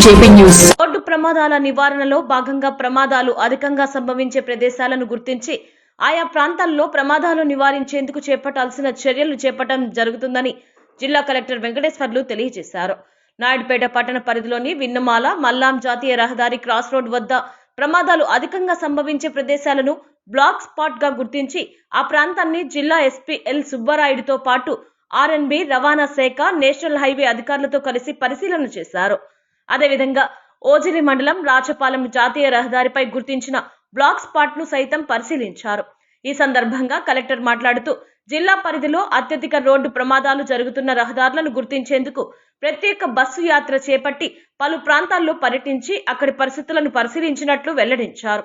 JP news. Road ప్రమాదాల నివారణలో భాగంగా ప్రమాదాలు అధికంగా సంభవించే ప్రదేశాలను గుర్తించి ఆయా ప్రాంతాల్లో ప్రమాదాలు నివారించేందుకు చేపట్టాల్సిన చర్యలు చేపట్టడం జరుగుతుందని జిల్లా కలెక్టర్ వెంకటేశ్వర్లు తెలియజేశారు. నాయుడుపేట పట్టణ పరిధిలోని విన్నమాల మల్లాం జాతీయ రహదారి క్రాస్ రోడ్ వద్ద ప్రమాదాలు అధికంగా సంభవించే ప్రదేశాలను బ్లాక్ స్పాట్ గా గుర్తించి ఆ ప్రాంతాన్ని జిల్లా ఎస్పీ ఎల్ సుబ్బారాయుడుతో పాటు ఆర్ఎన్బి రవాణా శాఖ నేషనల్ హైవే అధికారులతో కలిసి పరిశీలన చేశారు. అదేవిధంగా ఓజిలి మండలం రాచపాలెం జాతీయ రహదారిపై గుర్తించిన బ్లాక్ స్పాట్ ను సైతం పరిశీలించారు. ఈ సందర్భంగా కలెక్టర్ మాట్లాడుతూ జిల్లా పరిధిలో అత్యధిక రోడ్డు ప్రమాదాలు జరుగుతున్న రహదారులను గుర్తించేందుకు ప్రత్యేక బస్సు యాత్ర చేపట్టి పలు ప్రాంతాల్లో పర్యటించి అక్కడి పరిస్థితులను పరిశీలించినట్లు వెల్లడించారు.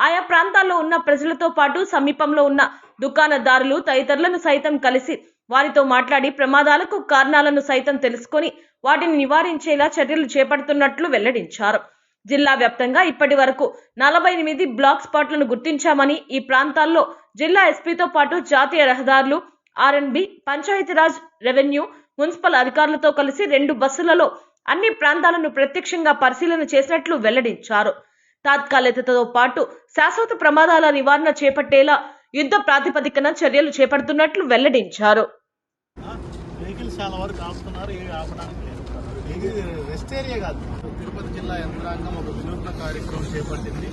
ఆయా ప్రాంతాల్లో ఉన్న ప్రజలతో పాటు సమీపంలో ఉన్న దుకాణదారులు తదితరులను సైతం కలిసి వారితో మాట్లాడి ప్రమాదాలకు కారణాలను సైతం తెలుసుకొని వాటిని నివారించేలా చర్యలు చేపడుతున్నట్లు వెల్లడించారు. జిల్లా వ్యాప్తంగా ఇప్పటి వరకు 48 బ్లాక్ స్పాట్లను గుర్తించామని, ఈ ప్రాంతాల్లో జిల్లా ఎస్పీతో పాటు జాతీయ రహదారులు, ఆర్ఎన్బి, పంచాయతీరాజ్, రెవెన్యూ, మున్సిపల్ అధికారులతో కలిసి 2 బస్సులలో అన్ని ప్రాంతాలను ప్రత్యక్షంగా పరిశీలన చేసినట్లు వెల్లడించారు. తాత్కాలికతతో పాటు శాశ్వత ప్రమాదాల నివారణ చేపట్టేలా యుద్ధ ప్రాతిపదికన చర్యలు చేపడుతున్నట్లు వెల్లడించారు. చాలా వరకు ఆపుతున్నారు, ఏమి ఆపడానికి లేదు. ఇది రెస్ట్ ఏరియా కాదు. తిరుపతి జిల్లా యంత్రాంగం ఒక వినూత్న కార్యక్రమం చేపట్టింది.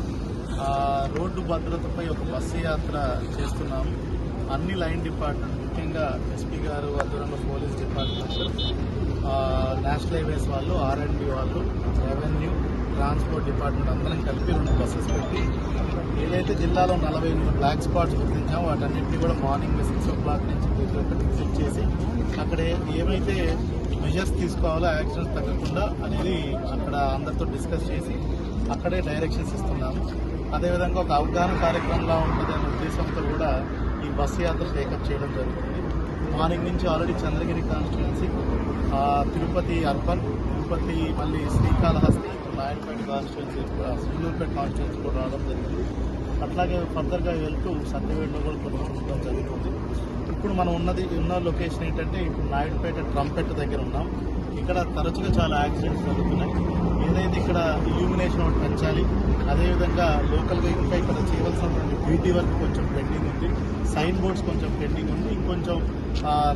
రోడ్డు భద్రతపై ఒక బస్సు యాత్ర చేస్తున్నాము. అన్ని లైన్ డిపార్ట్మెంట్, ముఖ్యంగా ఎస్పీ గారు ఆధ్వర్యంలో పోలీస్ డిపార్ట్మెంట్, నేషనల్ హైవేస్ వాళ్ళు, ఆర్ఎండ్బి వాళ్ళు, రెవెన్యూ, ట్రాన్స్పోర్ట్ డిపార్ట్మెంట్ అందరం కలిపి 2 బస్సెస్ పెట్టి ఏదైతే జిల్లాలో 48 బ్లాక్ స్పాట్స్ గుర్తించామో వాటన్నింటినీ కూడా మార్నింగ్ 6 o'clock నుంచి ప్రతి ఒక్కటి విజిట్ చేసి అక్కడ ఏమైతే మెజర్స్ తీసుకోవాలో యాక్షన్స్ తగ్గకుండా అనేది అక్కడ అందరితో డిస్కస్ చేసి అక్కడే డైరెక్షన్స్ ఇస్తున్నాము. అదేవిధంగా ఒక అవగాహన కార్యక్రమంలా ఉంటుంది అనే ఉద్దేశంతో కూడా ఈ బస్సు యాత్ర టేకప్ చేయడం జరుగుతుంది. మార్నింగ్ నుంచి already Chandragiri constituency, Tirupati urban, Tirupati, మళ్ళీ శ్రీకాళహస్తి, నాయుడుపేట కాన్స్టిట్యున్సీ, సూళ్ళూరుపేట కాన్స్టిట్యున్సీ కూడా రావడం జరిగింది. అట్లాగే ఫర్దర్గా వెళ్తూ సత్యవేడులో కూడా కొన్ని చూడడం జరుగుతుంది. ఇప్పుడు మనం ఉన్న లొకేషన్ ఏంటంటే ఇప్పుడు నాయుడుపేట ట్రంపెట్ దగ్గర ఉన్నాం. ఇక్కడ తరచుగా చాలా యాక్సిడెంట్స్ జరుగుతున్నాయి. ఏదైతే ఇక్కడ ఇల్యూమినేషన్ ఒకటి పెంచాలి, అదేవిధంగా లోకల్గా ఇంకా ఇక్కడ చేయవలసినటువంటి బ్యూటీ వర్క్ కొంచెం పెండింగ్ ఉంది, సైన్ బోర్డ్స్ కొంచెం పెండింగ్ ఉంది, ఇంకొంచెం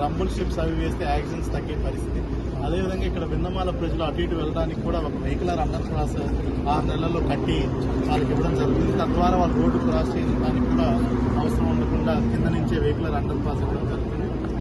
రంబుల్ షిప్స్ అవి వేస్తే యాక్సిడెంట్స్ తగ్గే పరిస్థితి. అదేవిధంగా ఇక్కడ విన్నమాల ప్రజలు అటు ఇటు వెళ్ళడానికి కూడా ఒక వెహికలర్ అండర్ క్రాస్ 6 నెలల్లో కట్టి వాళ్ళకి ఇవ్వడం జరుగుతుంది. తద్వారా వాళ్ళు రోడ్డు క్రాస్ చేయడానికి కూడా అవసరం ఉండకుండా కింద నుంచే వెహికలర్ అండర్ క్రాస్ ఇవ్వడం జరుగుతుంది.